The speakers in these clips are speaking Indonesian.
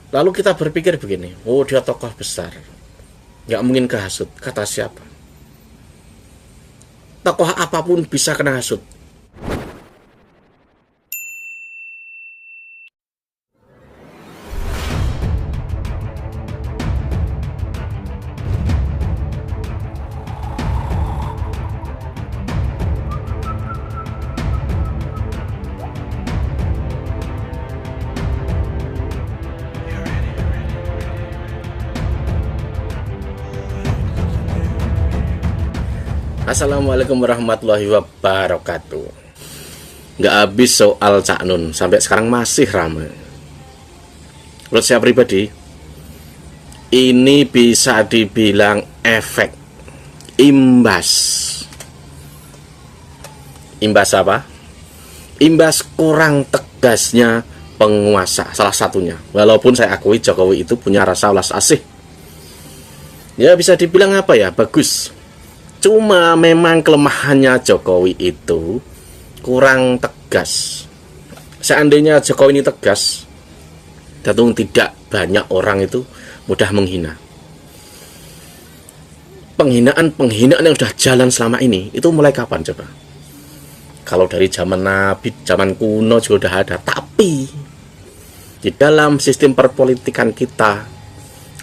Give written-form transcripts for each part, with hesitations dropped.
Lalu kita berpikir begini, oh dia tokoh besar, nggak mungkin kehasut. Kata siapa? Tokoh apapun bisa kena hasut. Assalamualaikum warahmatullahi wabarakatuh. Nggak habis soal Cak Nun, sampai sekarang masih ramai. Menurut saya pribadi, ini bisa dibilang efek imbas. Imbas apa? Imbas kurang tegasnya penguasa, salah satunya. Walaupun saya akui Jokowi itu punya rasa welas asih. Ya bisa dibilang apa ya, bagus. Cuma memang kelemahannya Jokowi itu kurang tegas. Seandainya Jokowi ini tegas, tentu tidak banyak orang itu mudah menghina. Penghinaan yang sudah jalan selama ini, itu mulai kapan coba? Kalau dari zaman Nabi, zaman kuno juga sudah ada. Tapi di dalam sistem perpolitikan kita,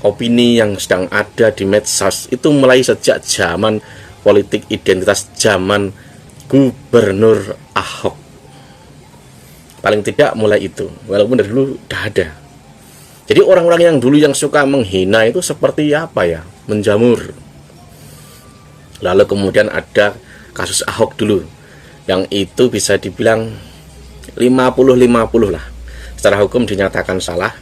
opini yang sedang ada di medsos itu mulai sejak zaman politik identitas zaman Gubernur Ahok. Paling tidak mulai itu, walaupun dari dulu udah ada. Jadi orang-orang yang dulu yang suka menghina itu seperti apa ya, menjamur. Lalu kemudian ada kasus Ahok dulu, yang itu bisa dibilang 50-50 lah. Secara hukum dinyatakan salah,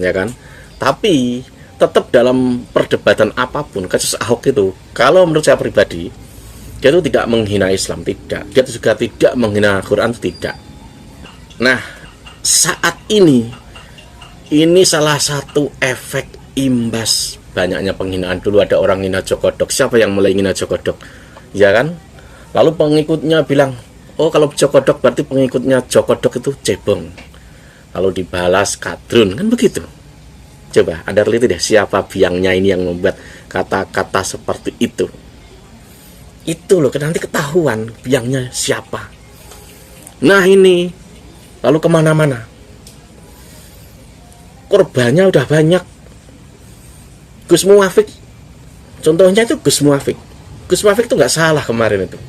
ya kan? Tapi tetap dalam perdebatan apapun, kasus Ahok itu, kalau menurut saya pribadi, dia itu tidak menghina Islam, tidak. Dia juga tidak menghina Quran, tidak. Nah, saat ini salah satu efek imbas banyaknya penghinaan. Dulu ada orang menghina Jokodok. Siapa yang mulai menghina Jokodok? Ya kan? Lalu pengikutnya bilang, oh kalau Jokodok berarti pengikutnya Jokodok itu cebong. Lalu dibalas kadrun, kan begitu. Coba Anda teliti deh, siapa biangnya ini yang membuat kata-kata seperti itu. Itu loh, nanti ketahuan biangnya siapa. Nah ini, lalu kemana-mana. Korbannya udah banyak. Gus Muafik, contohnya itu Gus Muafik. Gus Muafik itu nggak salah kemarin itu.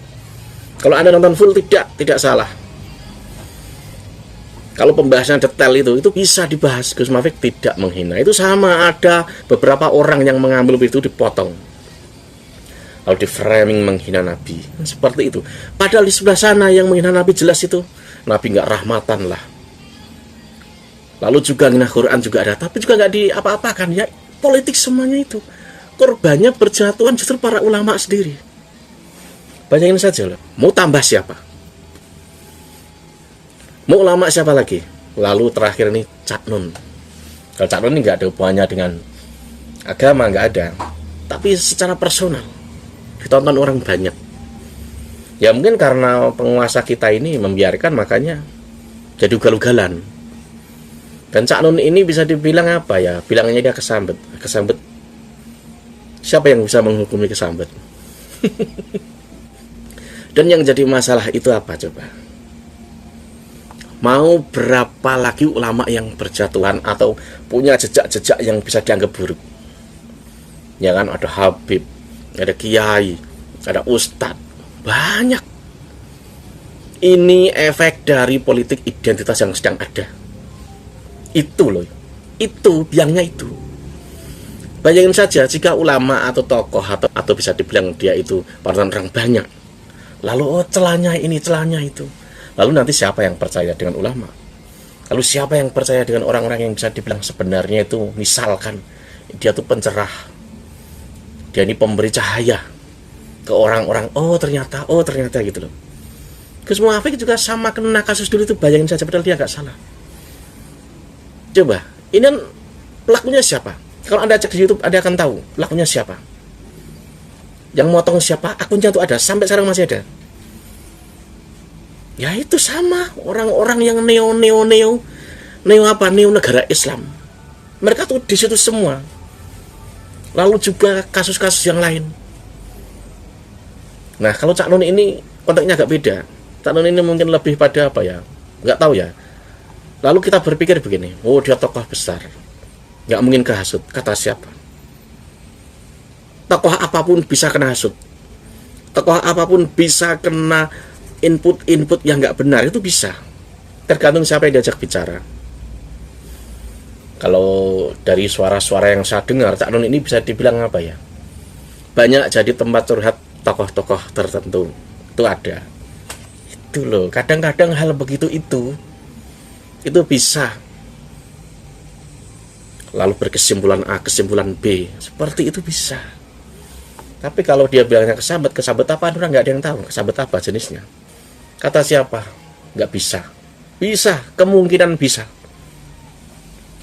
Kalau Anda nonton full, tidak salah. Kalau pembahasan detail itu bisa dibahas. Gus Muafik tidak menghina. Itu sama, ada beberapa orang yang mengambil itu dipotong, lalu di framing menghina Nabi. Seperti itu. Padahal di sebelah sana yang menghina Nabi jelas itu Nabi nggak rahmatan lah. Lalu juga menghina Quran juga ada, tapi juga nggak diapa-apakan. Ya politik semuanya itu. Korbannya berjatuhan justru para ulama sendiri. Bayangin saja loh. Mau tambah siapa? Mau ulama siapa lagi? Lalu terakhir nih Cak Nun. Kalau Cak Nun ini nggak ada hubungannya dengan agama, nggak ada. Tapi secara personal ditonton orang banyak. Ya mungkin karena penguasa kita ini membiarkan, makanya jadi ugal-ugalan. Dan Cak Nun ini bisa dibilang apa ya? Bilangnya dia kesambet. Kesambet. Siapa yang bisa menghukumi kesambet? Dan yang jadi masalah itu apa coba? Mau berapa lagi ulama yang berjatuhan atau punya jejak-jejak yang bisa dianggap buruk? Ya kan, ada Habib, ada Kiai, ada Ustadz, banyak. Ini efek dari politik identitas yang sedang ada. Itu loh, itu biangnya itu. Bayangin saja jika ulama atau tokoh atau bisa dibilang dia itu panutan orang banyak. Lalu celahnya ini, celahnya itu. Lalu nanti siapa yang percaya dengan ulama? Lalu siapa yang percaya dengan orang-orang yang bisa dibilang sebenarnya itu, misalkan dia tuh pencerah, dia ini pemberi cahaya ke orang-orang. Oh ternyata gitu loh. Gus Muafik juga sama kena kasus dulu itu, bayangin saja, padahal dia nggak salah. Coba, ini kan pelakunya siapa? Kalau Anda cek di YouTube, Anda akan tahu pelakunya siapa. Yang motong siapa, akunnya tuh ada, sampai sekarang masih ada. Ya itu sama orang-orang yang neo negara Islam. Mereka tuh di situ semua. Lalu juga kasus-kasus yang lain. Nah, kalau Cak Nun ini konteksnya agak beda. Cak Nun ini mungkin lebih pada apa ya? Nggak tahu ya. Lalu kita berpikir begini, oh dia tokoh besar, nggak mungkin kehasut. Kata siapa? Tokoh apapun bisa kena hasut. Tokoh apapun bisa kena input yang nggak benar, itu bisa. Tergantung siapa yang diajak bicara. Kalau dari suara-suara yang saya dengar, Cak Nun ini bisa dibilang apa ya? Banyak jadi tempat curhat tokoh-tokoh tertentu. Itu ada. Itu loh, kadang-kadang hal begitu itu bisa lalu berkesimpulan A, kesimpulan B, seperti itu bisa. Tapi kalau dia bilangnya kesabet apa, orang nggak ada yang tahu kesabet apa jenisnya. Kata siapa? Nggak bisa. Bisa, kemungkinan bisa.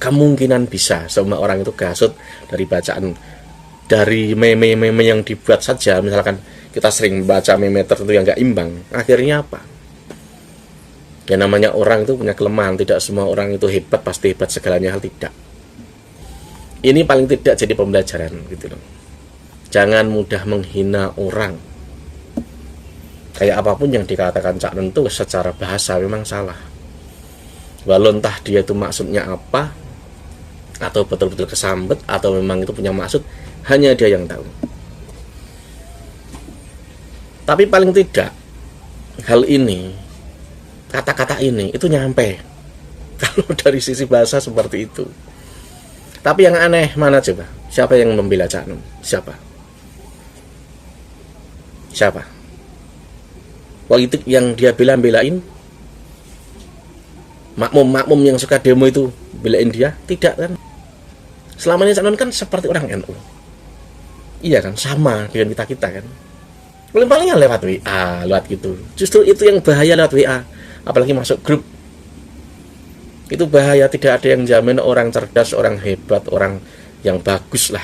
Kemungkinan bisa semua orang itu kasut dari bacaan, dari meme-meme yang dibuat saja. Misalkan kita sering baca meme tertentu yang nggak imbang, akhirnya apa? Ya namanya orang itu punya kelemahan. Tidak semua orang itu hebat, pasti hebat segalanya hal, tidak. Ini paling tidak jadi pembelajaran gitu loh. Jangan mudah menghina orang. Kayak apapun yang dikatakan Cak Nun itu secara bahasa memang salah. Walau entah dia itu maksudnya apa, atau betul-betul kesambet, atau memang itu punya maksud, hanya dia yang tahu. Tapi paling tidak hal ini, kata-kata ini itu nyampe kalau dari sisi bahasa seperti itu. Tapi yang aneh mana coba? Siapa yang membela Cak Nun? Siapa? Politik yang dia belain makmum yang suka demo itu belain dia? Tidak kan? Selama ini Cak Nun kan seperti orang NU. Iya kan? Sama dengan kita kan. Paling-palingnya lewat WA, lewat gitu. Justru itu yang bahaya, lewat WA. Apalagi masuk grup, itu bahaya. Tidak ada yang jamin orang cerdas, orang hebat, orang yang bagus lah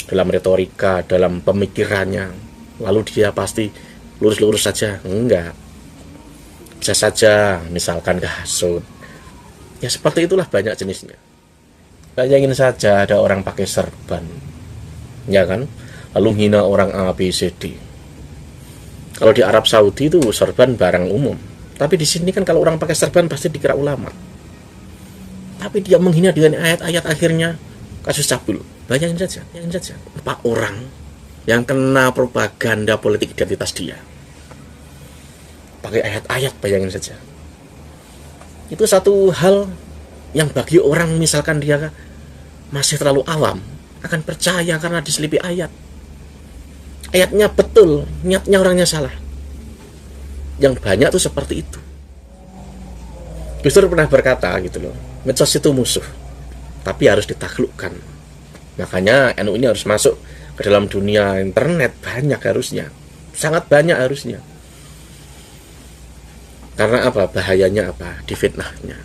dalam retorika, dalam pemikirannya, lalu dia pasti lurus-lurus saja. Enggak, bisa saja misalkan kehasut. Ya seperti itulah banyak jenisnya. Bayangin saja ada orang pakai serban, ya kan, lalu hina orang A, B, C, D. Kalau di Arab Saudi itu serban barang umum. Tapi di sini kan kalau orang pakai serban pasti dikira ulama. Tapi dia menghina dengan ayat-ayat, akhirnya kasus cabul. Bayangin saja. 4 orang yang kena propaganda politik identitas dia. Pakai ayat-ayat, bayangin saja. Itu satu hal yang bagi orang misalkan dia masih terlalu awam, akan percaya karena diselipi ayat. Ayatnya betul, niatnya orangnya salah. Yang banyak tuh seperti itu. Gus Dur pernah berkata gitu loh, medsos itu musuh, tapi harus ditaklukkan. Makanya NU ini harus masuk ke dalam dunia internet, banyak harusnya, sangat banyak harusnya. Karena apa? Bahayanya apa? Difitnahnya.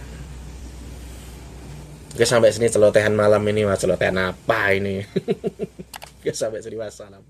Oke, sampai sini celotehan malam ini. Mas, celotehan apa ini? Oke, sampai sini, wassalam.